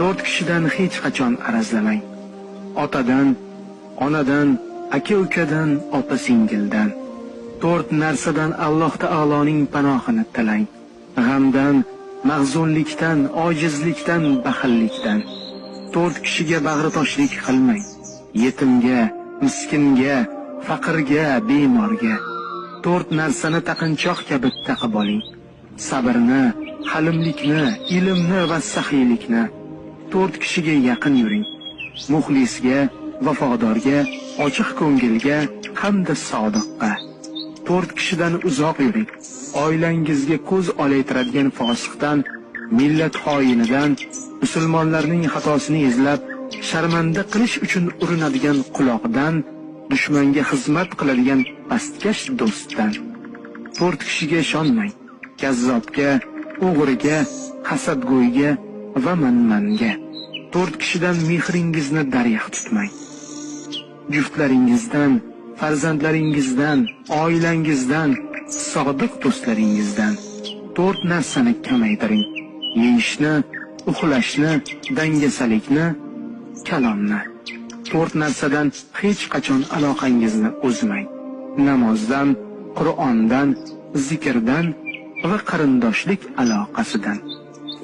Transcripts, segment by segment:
4 kishidan hech qachon arazlamang. Otadan, onadan, aka-ukadan, opa-singildan. 4 narsadan Alloh taoloning panohini tilang. G'amdan, mahzunlikdan, ojizlikdan, baxillikdan. 4 kishiga bag'ritoshlik qilmang. Yetimga, miskinga, faqirga, bemorga. 4 narsani taqinchoq kabi taqib oling. Sabrni, halimlikni, ilmni va saxiylikni. 4 kishiga yaqin yuring. Muxlisga, vafodorga, ochiq ko'ngilga hamda sodiqqa. 4 kishidan uzoq yuring. Oilangizga ko'z olaytiradigan fosiqdan, millat xoinidan, musulmonlarning xatosini izlab, sharmanda qilish uchun urinadigan quloqdan, dushmanga xizmat qiladigan pastkash do'stdan. 4 kishiga ishonmang. Kazzobga, o'g'riga, hasadgo'yga va manmanga. 4 kishidan mehringizni daryoq tutmang. Juftlaringizdan, farzandlaringizdan, oilangizdan, sodiq do'stlaringizdan 4 narsani kamaytiring. Yeyishni, uxlashni, dangasalikni, kalomni. 4 narsadan hech qachon aloqangizni uzmang. Namozdan, Qur'ondan, zikrdan va qarindoshlik aloqasidan.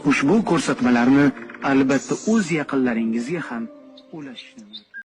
Ushbu ko'rsatmalarni albatta o'z yaqinlaringizga ham ulashishni